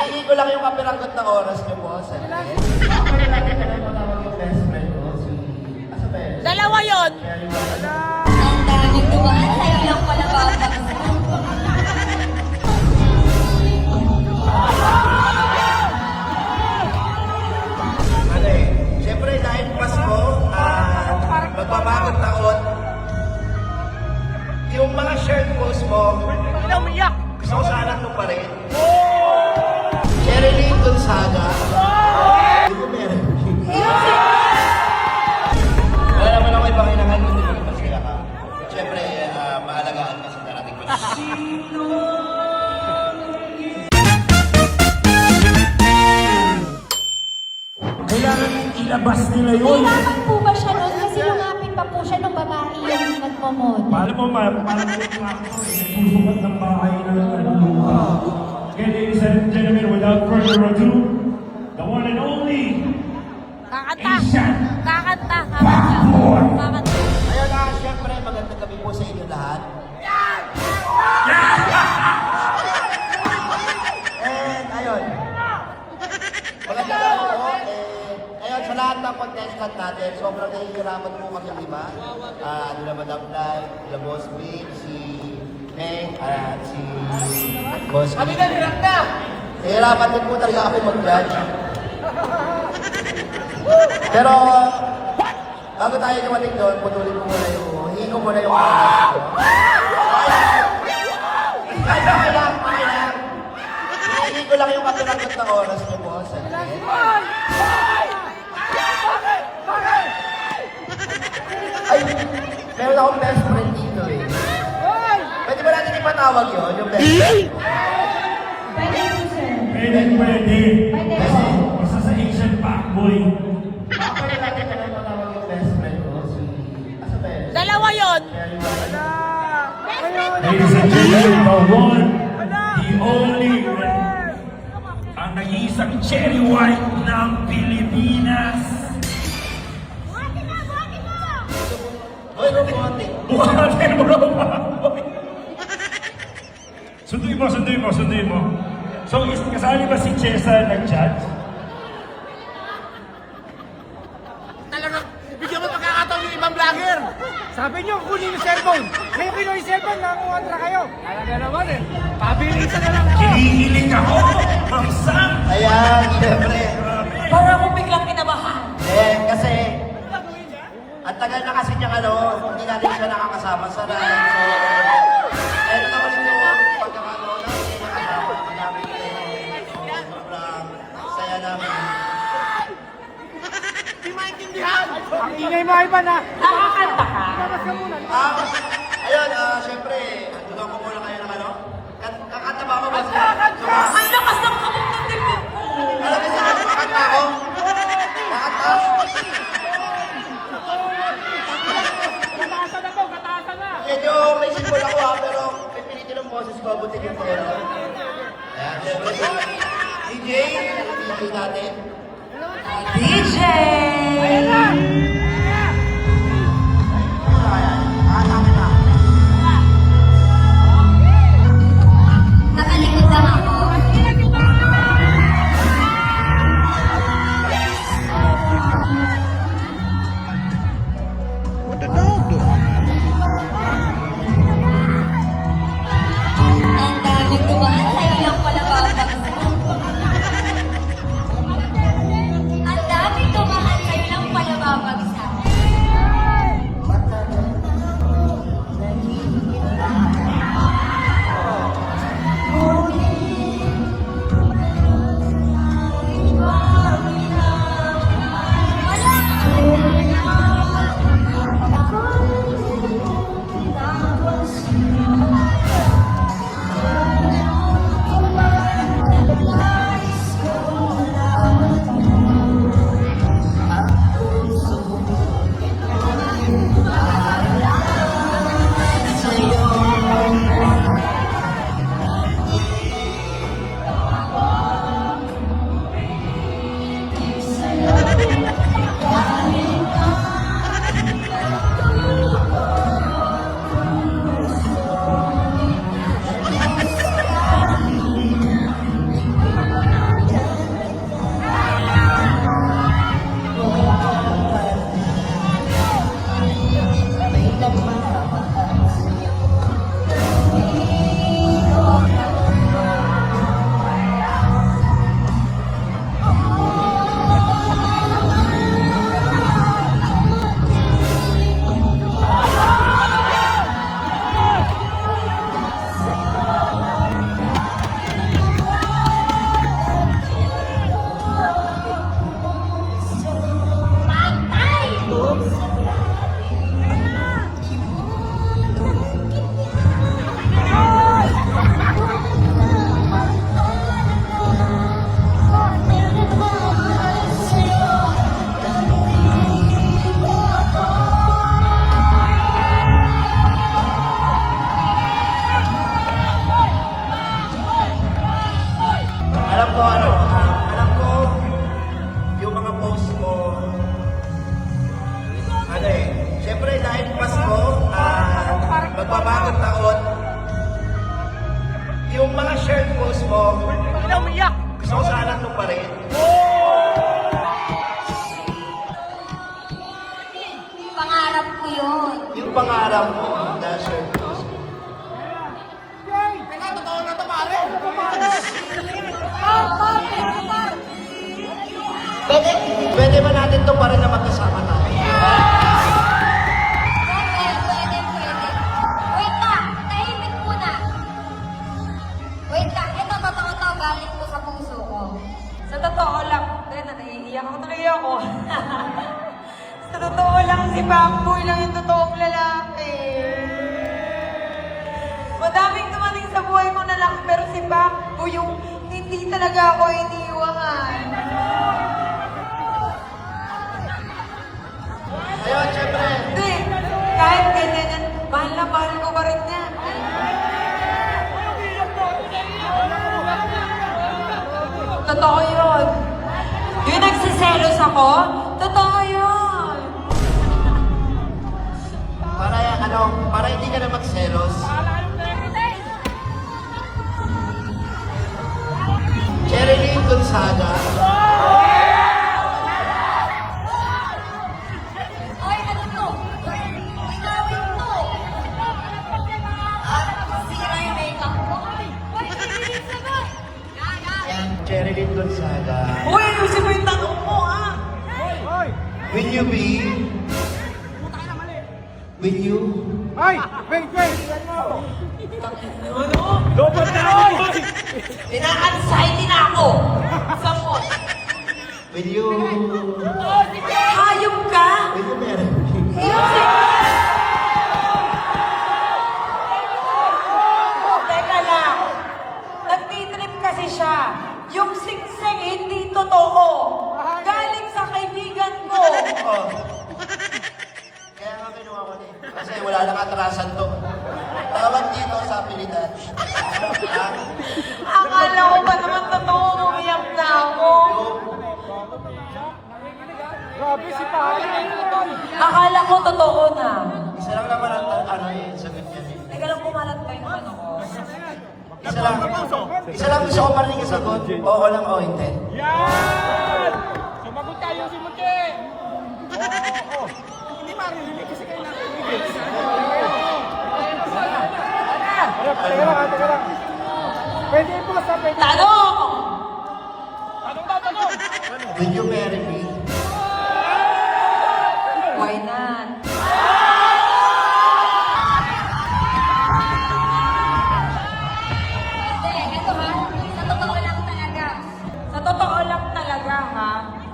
Hinihingi ko lang yung kapiranggot na oras niyo po. Sandali. Ako na lang ito na matawag yung best friend ko. Asa ba yun? Dalawa yun. Ang daming dumaan, sa'yo lang pala babagsak. Ano eh, siyempre dahil Pasko, magbabagong taon, yung mga shirt post mo, Bakit na umiyak? gusto ko sana ito pa rin. Sherilyn Gonzaga. Hindi ko meron. Wala naman ako ibang inangan, hindi ko masaya ka. Siyempre, maalagaan ka sa darating ko. Kailangan ilabas nila yun. Kailangan po ba siya nun? Kasi lumapit pa po siya ng babae yung nagmamodel. Paano mo, parang susukat ng bahay ng lupa. Okay, ladies and gentlemen, without further ado, the one and only Kakanta. Asian Kakanta. Backboard. Kakanta. Ayun na, siyempre, magandang gabi po sa inyo lahat. And ayun, magandang gabi po. Ayun, sa lahat ng contestant natin, sobrang nahihirapan po kami iba. Nila Madam Lai, nila Boss Big, si Meng, at si Boss Kami na, hirap na! Nahihirapan din po talaga kami mag-judge. Pero, bago tayo dumating doon, putulin ko muna yung, hihingi ko muna yung oras ko. Okay lang. Hihingi ko lang yung kapiranggot na oras niyo po. Sandali. Ay, meron akong best friend dito eh. Pwede ba natin ipatawag yun, yung best friend? Pwede po, sir. Pwede. Pwede po. Isa sa Asian Backboy. Ako na natin ipatawag yung best friend ko. Asa ba yun? Dalawa yun. Ladies and gentlemen, the one, the only, ang nag-iisang cherry white ng Pilipinas. Hoy, robotic. Buhatin mo na Backboy. Sunduin mo. So, kasali ba si Chesa nag-judge? Talagang bigyan mo pagkakataon yung ibang vlogger. Sabi niyo, kunin yung cellphone. Ngayon kinuha yung cellphone, nangungontra kayo. Talaga naman eh. Pabilisan na lang ako. Kinihiling ako, Ma'am Sam. Ayan, syempre. Para akong biglang kinabahan. Kasi, ang tagal na kasi niyang hindi natin siya nakakasama sa live. So, ito na ulit yung pagkakataon natin nakasama. Malapit na yun. So, sobrang saya namin. Hindi maintindihan. Ang ingay mo ay ba na? Nakakanta ka. Labas ka muna. Ayun, syempre, tulungan ko muna kayo ng kakanta ba ako ba? Ang lakas ng kamot ng dibdib ko. Alam mo sa kakanta ako? Kakanta? Kataasan na po, kataasan na. Medyo may simbol ako pero pipilitin ng boses ko, abutin yung pera. Ayan, syempre, DJ natin. DJ! Nakalikod lang ako. Ang daming dumaan, sa'yo lang pala babagsak. Ang daming dumaan, sa'yo lang pala babagsak. Alam ko yung mga post mo, syempre dahil Pasko, magbabagong taon, yung mga shared post mo, gusto ko sana ito pa rin. Pangarap ko yun. Yung pangarap mo na shared post mo. Pwede ba natin ito pa rin na magkasama tayo? Pwede. Wait lang, tahimik muna. Wait lang, ito totoo to, galing ko sa puso ko. Sa totoo lang, naiiyak ako talaga ako. Sa totoo lang, si Pamboy lang yung totoong lalaki. Madaming dumating sa buhay ko na lang, pero si Pamboy yung hindi talaga ako iniiwahan. Ayun, syempre. Hindi, kahit ganyan yan, mahal na mahal ko pa rin yan. Totoo yun. Yung nagsiselos ako, totoo yun. Para hindi ka na magselos. Sherilyn Gonzaga. Oy, ano to? Inawin to. Sira yung makeup ko. Oy, bibilis na ba? Yan, Sherilyn Gonzaga. Uy, ayusin mo yung tanong mo, ha? Will you be? Will you? Ay! Wait! Ina-anxiety na ako. Samot. Will you? Hayop ka? Will you marry me? Teka lang. Nagtitrip kasi siya. Yung singsing hindi totoo. Galing sa kaibigan ko. Oo. Kaya nga kinuha ko ni. Kasi wala nang atrasan to. Tawag dito sa pilitan. Akala ko ba naman totoo, umiyak na ako. Grabe si Pari. Akala ko totoo na. Isa lang naman ang sagot niya. Teka lang, kumalat pa yung ano ko. Isa lang gusto ko marinig ang sagot. Oo lang o hindi. Yan! Sumagot tayo si Muche! Oo. Hindi maririnig kasi kayo nakikinig. Teka lang. Pwede po sa pwede. Tanong! Tanong. Will you marry me? Why not? Hindi, ito ha. Sa totoo lang talaga. Sa totoo lang talaga, ha?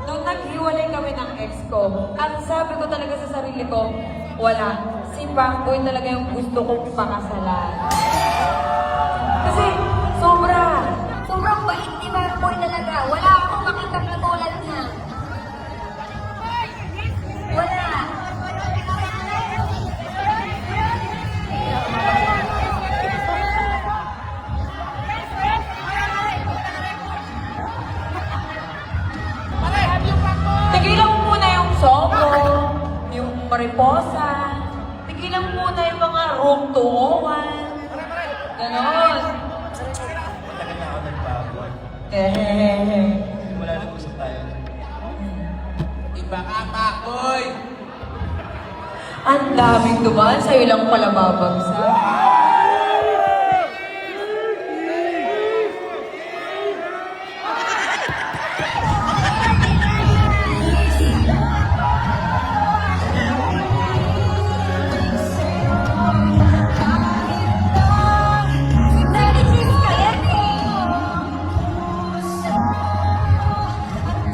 Nung naghiwalay kami ng ex ko, ang sabi ko talaga sa sarili ko, wala. Si Pangboy talaga yung gusto kong pakasalan. Kasi, Sobrang bait ni Marboy talaga. Wala akong makitang katulad niya. Wala. tigilan mo muna yung Sogo, yung Mariposa, tigilan mo muna yung mga Room 201. Ganon. Matagal na ako nagbago. Eh. Wala nang usap tayo. Iba ka, Pakoy! Ang daming dumaan, sa'yo lang pala babagsak.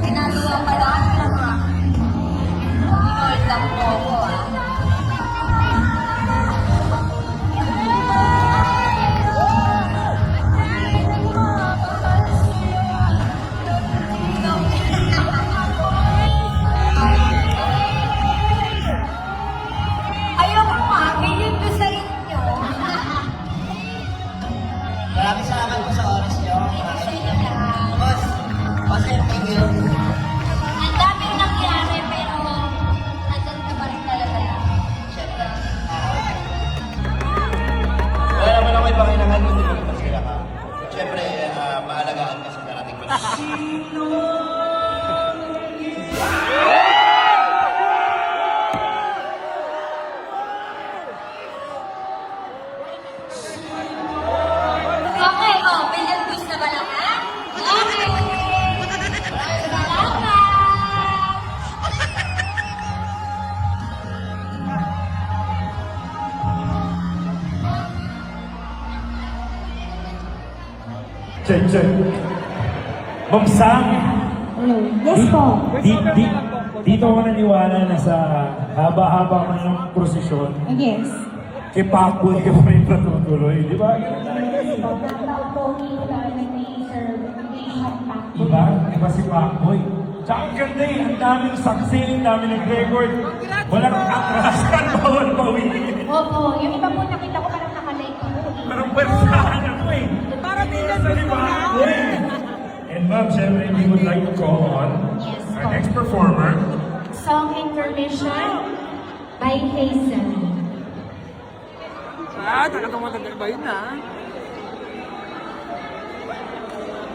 Ginagawa pa lahat ng rock. Inold up mo ako, ah. Ang daming nangyari, pero nandun ka pa rin talaga. Siyempre. Wala naman ako ipakailangan kung hindi mo masira ka. Siyempre, maalagaan ka sa darating pa. Okay, oh, billion views na ba lahat? Okay. Maraming salamat. Check, check. Ma'am Sang, Hello. Yes po. dito ako naniwala na sa haba-haba ko ng prosesyon, Yes. kay Pacboy ka pa rin natutuloy, di ba? Pagkatao po ni Sir Iba? Iba si Pacboy. Tsaka ang ganda eh, ang daming saksi, ang daming nag-record. Walang atrasan, bawal bawiin. Opo, yung iba po nakita ko parang nakalike po. Parang pwersahan ako eh. Para bilang Sa ni Pacboy. And ma'am, syempre, we would like to call on Yes, our po. next performer. Song Intermission by Hazen. Talagang matagal ba yun, ha?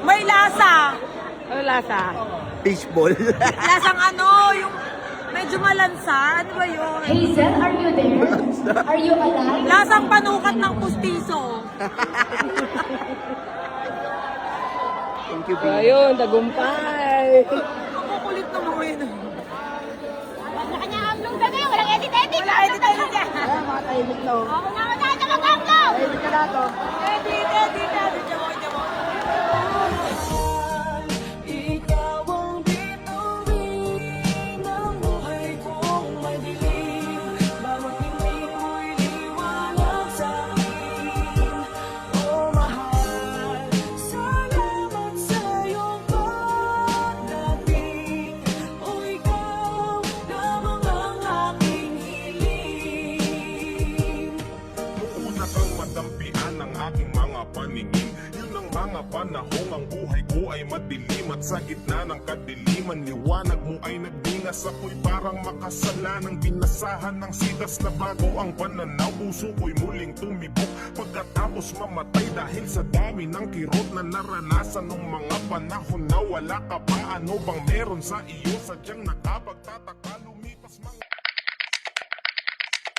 May lasa! Ano lasa? Fishball. Lasang ano, yung medyo malansa. Ano ba yun? Hazen, are you there? Are you alive? Lasang panukat ng pustiso. Thank you, Ayun, tagumpay. Kukulit na mga yun. Kanya-kanya upload na ngayon, walang edit-edit. Wala, edit-edit yan. Mga tahimik na. Ako na mag-upload. Tahimik ka na to. Edit. Jamo. Ikaw ang bituin ng buhay kong madilim. Bawat tingin mo'y liwanag sa'kin. Oh mahal, salamat sa iyong pagdating. O ikaw lamang ang aking hiling. Una kang madampian ng aking mga paningin. Yun ang mga panahong ang buhay ko ay madilim. At sa gitna ng kadiliman, liwanag mo ay nagdingas. Ako'y parang makasalanang binasahan ng sidas na bago ang pananaw. Puso ko'y muling tumibok pagkatapos mamatay dahil sa dami ng kirot na naranasan nung mga panahon na wala ka pa. Ano bang meron sa iyo sadyang nakapagtataka?